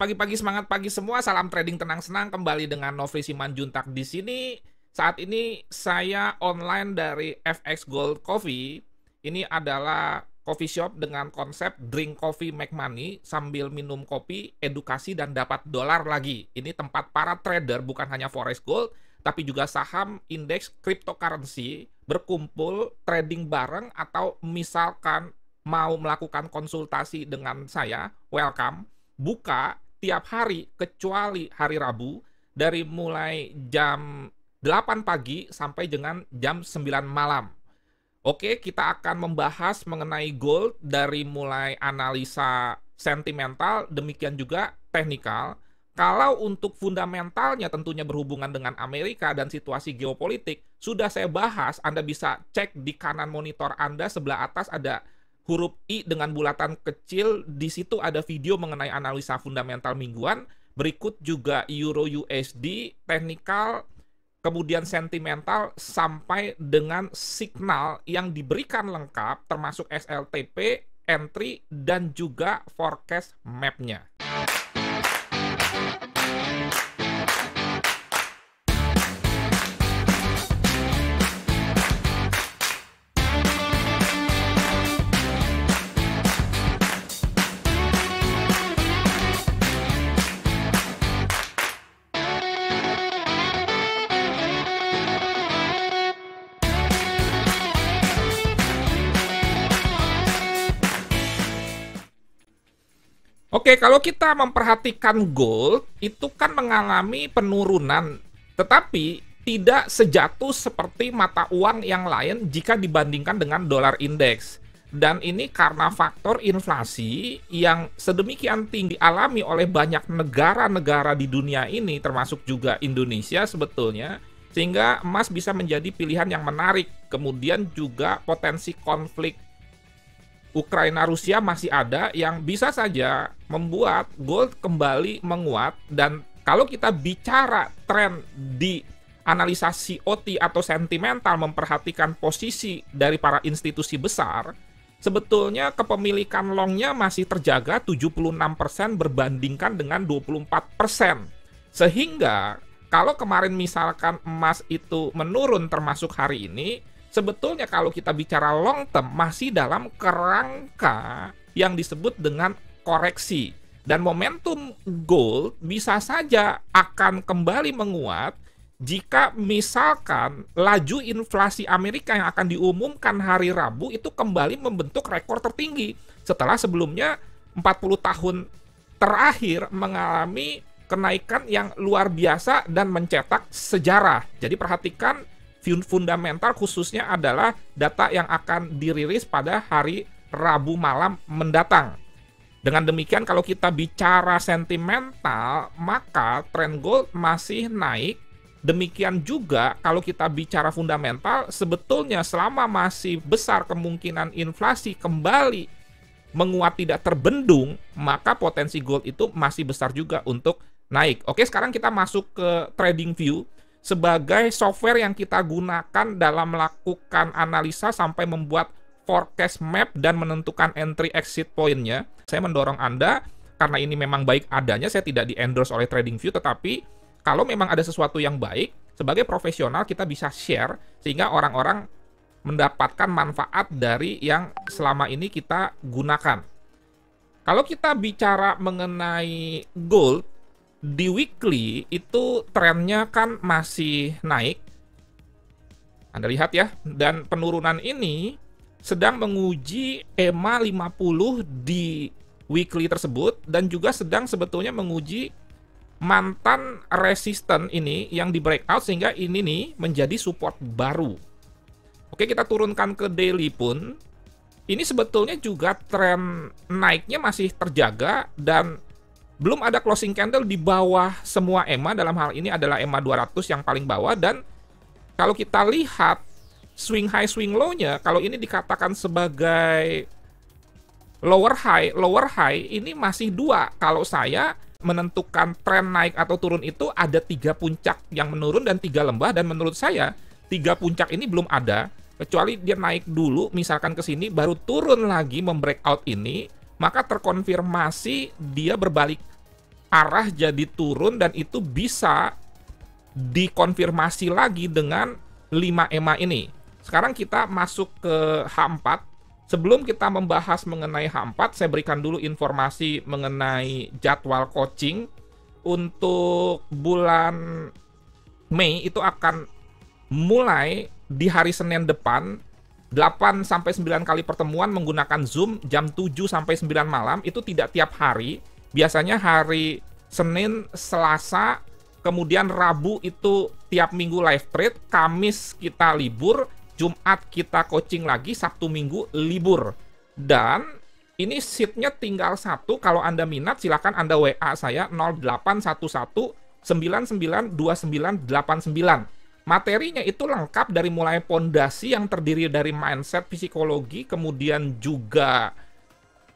Pagi-pagi semangat pagi semua, salam trading tenang senang kembali dengan Nofri Simanjuntak di sini. Saat ini saya online dari FX Gold Coffee. Ini adalah coffee shop dengan konsep drink coffee make money sambil minum kopi, edukasi dan dapat dolar lagi. Ini tempat para trader bukan hanya forex gold, tapi juga saham, indeks, cryptocurrency berkumpul trading bareng atau misalkan mau melakukan konsultasi dengan saya, welcome. Buka tiap hari kecuali hari Rabu dari mulai jam 8 pagi sampai dengan jam 9 malam. Oke, kita akan membahas mengenai gold dari mulai analisa sentimental, demikian juga teknikal. Kalau untuk fundamentalnya tentunya berhubungan dengan Amerika dan situasi geopolitik, sudah saya bahas, Anda bisa cek di kanan monitor Anda sebelah atas ada huruf I dengan bulatan kecil, di situ ada video mengenai analisa fundamental mingguan, berikut juga Euro USD, teknikal, kemudian sentimental, sampai dengan signal yang diberikan lengkap, termasuk SLTP, entry, dan juga forecast map-nya. Oke, kalau kita memperhatikan gold, itu kan mengalami penurunan, tetapi tidak sejatuh seperti mata uang yang lain jika dibandingkan dengan dolar indeks. Dan ini karena faktor inflasi yang sedemikian tinggi dialami oleh banyak negara-negara di dunia ini, termasuk juga Indonesia sebetulnya, sehingga emas bisa menjadi pilihan yang menarik. Kemudian juga potensi konflik Ukraina-Rusia masih ada yang bisa saja membuat gold kembali menguat. Dan kalau kita bicara tren di analisa COT atau sentimental, memperhatikan posisi dari para institusi besar, sebetulnya kepemilikan longnya masih terjaga 76% berbandingkan dengan 24%. Sehingga kalau kemarin misalkan emas itu menurun termasuk hari ini, sebetulnya kalau kita bicara long term masih dalam kerangka yang disebut dengan koreksi. Dan momentum gold bisa saja akan kembali menguat jika misalkan laju inflasi Amerika yang akan diumumkan hari Rabu itu kembali membentuk rekor tertinggi setelah sebelumnya 40 tahun terakhir mengalami kenaikan yang luar biasa dan mencetak sejarah. Jadi perhatikan fundamental khususnya adalah data yang akan dirilis pada hari Rabu malam mendatang. Dengan demikian kalau kita bicara sentimental, maka tren gold masih naik. Demikian juga kalau kita bicara fundamental, sebetulnya selama masih besar kemungkinan inflasi kembali menguat tidak terbendung, maka potensi gold itu masih besar juga untuk naik. Oke, sekarang kita masuk ke TradingView. Sebagai software yang kita gunakan dalam melakukan analisa sampai membuat forecast map dan menentukan entry exit point-nya, saya mendorong Anda, karena ini memang baik adanya, saya tidak di-endorse oleh TradingView, tetapi kalau memang ada sesuatu yang baik, sebagai profesional kita bisa share, sehingga orang-orang mendapatkan manfaat dari yang selama ini kita gunakan. Kalau kita bicara mengenai gold, di weekly itu trennya kan masih naik. Anda lihat ya, dan penurunan ini sedang menguji EMA 50 di weekly tersebut dan juga sedang sebetulnya menguji mantan resisten ini yang di breakout sehingga ini nih menjadi support baru. Oke, kita turunkan ke daily pun. Ini sebetulnya juga tren naiknya masih terjaga dan belum ada closing candle di bawah semua EMA, dalam hal ini adalah EMA 200 yang paling bawah. Dan kalau kita lihat swing high, swing low-nya, kalau ini dikatakan sebagai lower high ini masih dua. Kalau saya menentukan tren naik atau turun itu ada 3 puncak yang menurun dan 3 lembah, dan menurut saya 3 puncak ini belum ada, kecuali dia naik dulu misalkan ke sini baru turun lagi membreakout ini, maka terkonfirmasi dia berbalik arah jadi turun dan itu bisa dikonfirmasi lagi dengan 5 EMA ini. Sekarang kita masuk ke H4. Sebelum kita membahas mengenai H4, saya berikan dulu informasi mengenai jadwal coaching. Untuk bulan Mei itu akan mulai di hari Senin depan, 8-9 kali pertemuan menggunakan Zoom jam 7-9 malam. Itu tidak tiap hari. Biasanya hari Senin, Selasa, kemudian Rabu itu tiap minggu live trade, Kamis kita libur, Jumat kita coaching lagi, Sabtu Minggu libur. Dan ini seatnya tinggal 1, kalau Anda minat silakan Anda WA saya 0811 992989. Materinya itu lengkap dari mulai pondasi yang terdiri dari mindset, psikologi, kemudian juga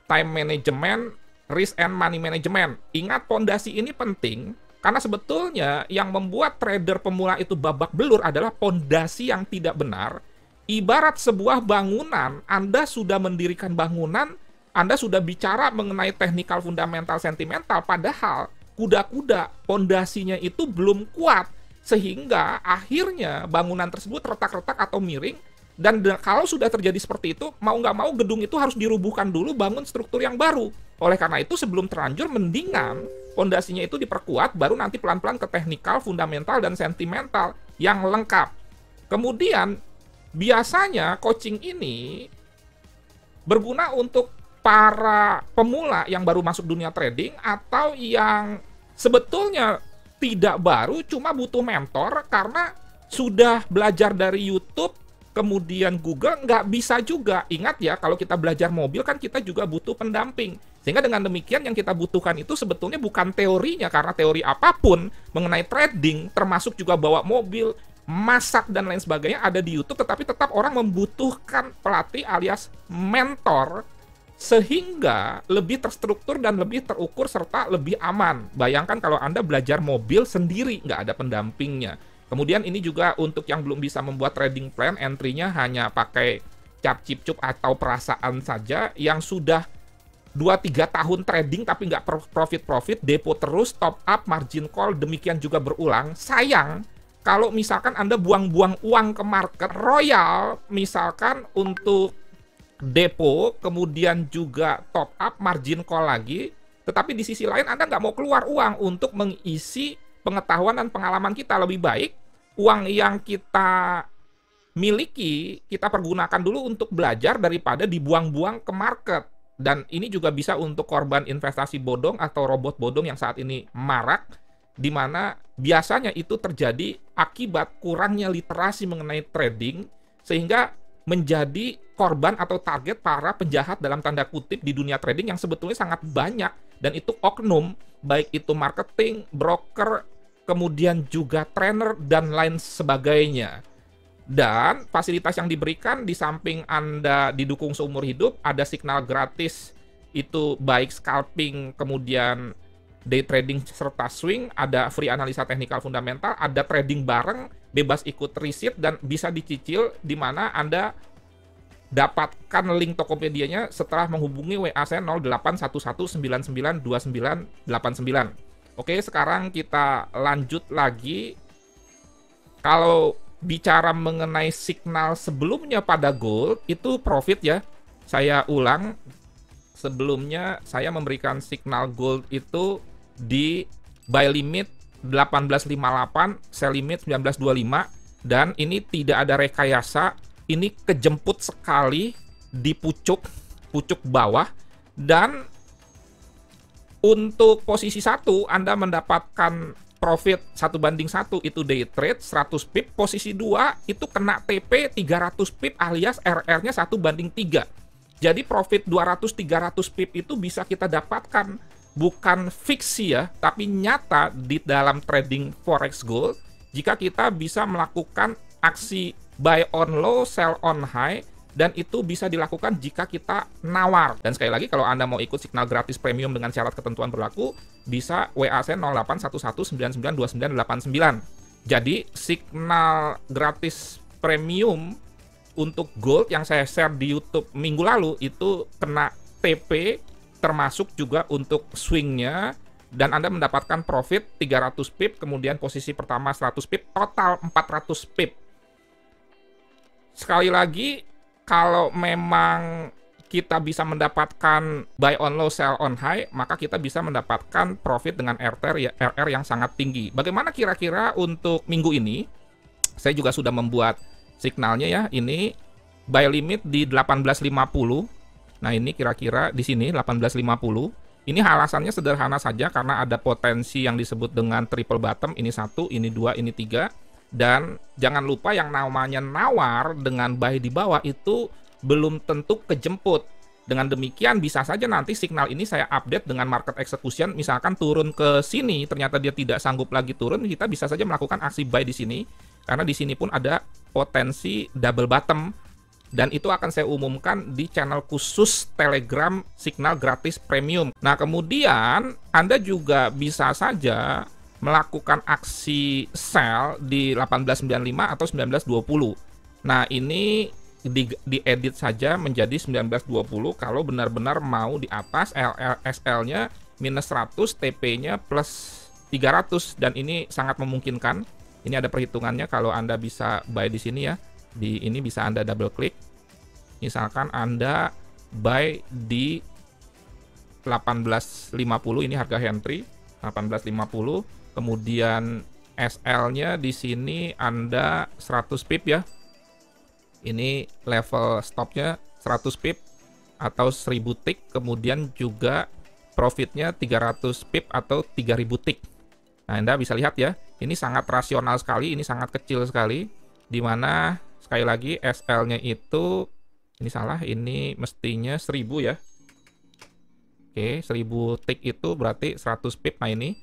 time management, risk and money management. Ingat, pondasi ini penting karena sebetulnya yang membuat trader pemula itu babak belur adalah pondasi yang tidak benar. Ibarat sebuah bangunan, Anda sudah mendirikan bangunan, Anda sudah bicara mengenai technical, fundamental, sentimental, padahal kuda-kuda pondasinya itu belum kuat, sehingga akhirnya bangunan tersebut retak-retak atau miring, dan kalau sudah terjadi seperti itu, mau nggak mau gedung itu harus dirubuhkan dulu, bangun struktur yang baru. Oleh karena itu, sebelum terlanjur, mendingan pondasinya itu diperkuat, baru nanti pelan-pelan ke technical, fundamental, dan sentimental yang lengkap. Kemudian, biasanya coaching ini berguna untuk para pemula yang baru masuk dunia trading atau yang sebetulnya tidak baru, cuma butuh mentor karena sudah belajar dari YouTube, kemudian Google, nggak bisa juga. Ingat ya, kalau kita belajar mobil kan kita juga butuh pendamping. Sehingga dengan demikian yang kita butuhkan itu sebetulnya bukan teorinya, karena teori apapun mengenai trading, termasuk juga bawa mobil, masak, dan lain sebagainya ada di YouTube, tetapi tetap orang membutuhkan pelatih alias mentor sehingga lebih terstruktur dan lebih terukur serta lebih aman. Bayangkan kalau Anda belajar mobil sendiri, nggak ada pendampingnya. Kemudian ini juga untuk yang belum bisa membuat trading plan, entry-nya hanya pakai cap cip-cup atau perasaan saja, yang sudah 2-3 tahun trading tapi nggak profit-profit, depo terus, top up, margin call, demikian juga berulang. Sayang, kalau misalkan Anda buang-buang uang ke market royal, misalkan untuk depo, kemudian juga top up, margin call lagi, tetapi di sisi lain Anda nggak mau keluar uang untuk mengisi pengetahuan dan pengalaman kita. Lebih baik uang yang kita miliki kita pergunakan dulu untuk belajar daripada dibuang-buang ke market. Dan ini juga bisa untuk korban investasi bodong atau robot bodong yang saat ini marak, di mana biasanya itu terjadi akibat kurangnya literasi mengenai trading, sehingga menjadi korban atau target para penjahat dalam tanda kutip di dunia trading yang sebetulnya sangat banyak, dan itu oknum, baik itu marketing, broker, kemudian juga trainer, dan lain sebagainya. Dan fasilitas yang diberikan di samping Anda didukung seumur hidup, ada signal gratis, itu baik scalping, kemudian day trading serta swing, ada free analisa teknikal fundamental, ada trading bareng, bebas ikut receipt, dan bisa dicicil, di mana Anda dapatkan link Tokopedia-nya setelah menghubungi WA saya 0811992989. Oke, sekarang kita lanjut lagi. Kalau bicara mengenai signal sebelumnya pada gold, itu profit ya. Saya ulang, sebelumnya saya memberikan signal gold itu di buy limit 1858, sell limit 1925, dan ini tidak ada rekayasa, ini kejemput sekali di pucuk bawah, dan untuk posisi 1 Anda mendapatkan profit 1/1 itu day trade 100 pip, posisi 2 itu kena TP 300 pip alias RR-nya 1/3. Jadi profit 200-300 pip itu bisa kita dapatkan, bukan fiksi ya, tapi nyata di dalam trading forex gold, jika kita bisa melakukan aksi buy on low, sell on high, dan itu bisa dilakukan jika kita nawar. Dan sekali lagi, kalau Anda mau ikut signal gratis premium dengan syarat ketentuan berlaku, bisa WA saya 0811992989. Jadi signal gratis premium untuk gold yang saya share di YouTube minggu lalu itu kena TP, termasuk juga untuk swingnya, dan Anda mendapatkan profit 300 pip, kemudian posisi pertama 100 pip, total 400 pip. Sekali lagi, kalau memang kita bisa mendapatkan buy on low, sell on high, maka kita bisa mendapatkan profit dengan RR yang sangat tinggi. Bagaimana kira-kira untuk minggu ini? Saya juga sudah membuat signalnya ya. Ini buy limit di 1850. Nah, ini kira-kira di sini 1850. Ini alasannya sederhana saja karena ada potensi yang disebut dengan triple bottom. Ini 1, ini 2, ini 3. Dan jangan lupa yang namanya nawar dengan buy di bawah itu belum tentu kejemput. Dengan demikian bisa saja nanti signal ini saya update dengan market execution, misalkan turun ke sini, ternyata dia tidak sanggup lagi turun, kita bisa saja melakukan aksi buy di sini, karena di sini pun ada potensi double bottom, dan itu akan saya umumkan di channel khusus Telegram Signal Gratis Premium. Nah, kemudian Anda juga bisa saja melakukan aksi sell di 1895 atau 1920. Nah, ini diedit saja menjadi 1920 kalau benar-benar mau di atas. SL-nya minus 100, TP-nya plus 300, dan ini sangat memungkinkan. Ini ada perhitungannya kalau Anda bisa buy di sini ya. Di ini bisa Anda double klik. Misalkan Anda buy di 1850, ini harga entry 1850. Kemudian SL-nya di sini Anda 100 pip ya. Ini level stopnya 100 pip atau 1000 tick, kemudian juga profitnya 300 pip atau 3000 tick. Nah, Anda bisa lihat ya, ini sangat rasional sekali, ini sangat kecil sekali, dimana sekali lagi SL-nya itu, ini salah, ini mestinya 1000 ya. Oke, 1000 tick itu berarti 100 pip. Nah, ini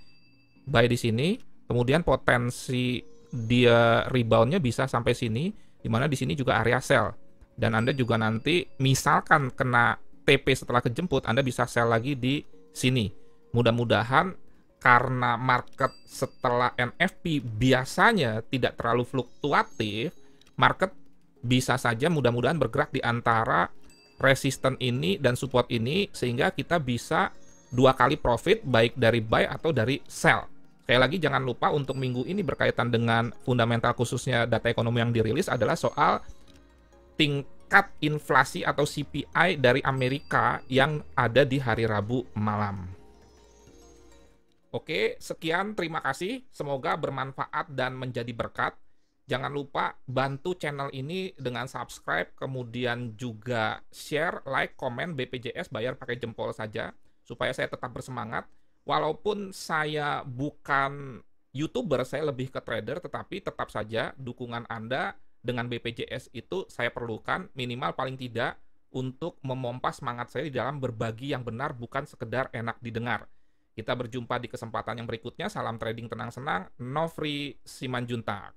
buy di sini, kemudian potensi dia reboundnya bisa sampai sini, dimana di sini juga area sell, dan Anda juga nanti misalkan kena TP setelah kejemput, Anda bisa sell lagi di sini. Mudah-mudahan karena market setelah NFP biasanya tidak terlalu fluktuatif, market bisa saja mudah-mudahan bergerak di antara resisten ini dan support ini, sehingga kita bisa 2 kali profit baik dari buy atau dari sell. Sekali lagi jangan lupa untuk minggu ini berkaitan dengan fundamental khususnya data ekonomi yang dirilis adalah soal tingkat inflasi atau CPI dari Amerika yang ada di hari Rabu malam. Oke, sekian, terima kasih. Semoga bermanfaat dan menjadi berkat. Jangan lupa bantu channel ini dengan subscribe, kemudian juga share, like, komen. BPJS bayar pakai jempol saja, supaya saya tetap bersemangat. Walaupun saya bukan YouTuber, saya lebih ke trader, tetapi tetap saja dukungan Anda dengan BPJS itu saya perlukan, minimal paling tidak untuk memompa semangat saya di dalam berbagi yang benar, bukan sekedar enak didengar. Kita berjumpa di kesempatan yang berikutnya. Salam trading tenang senang, Nofri Simanjuntak.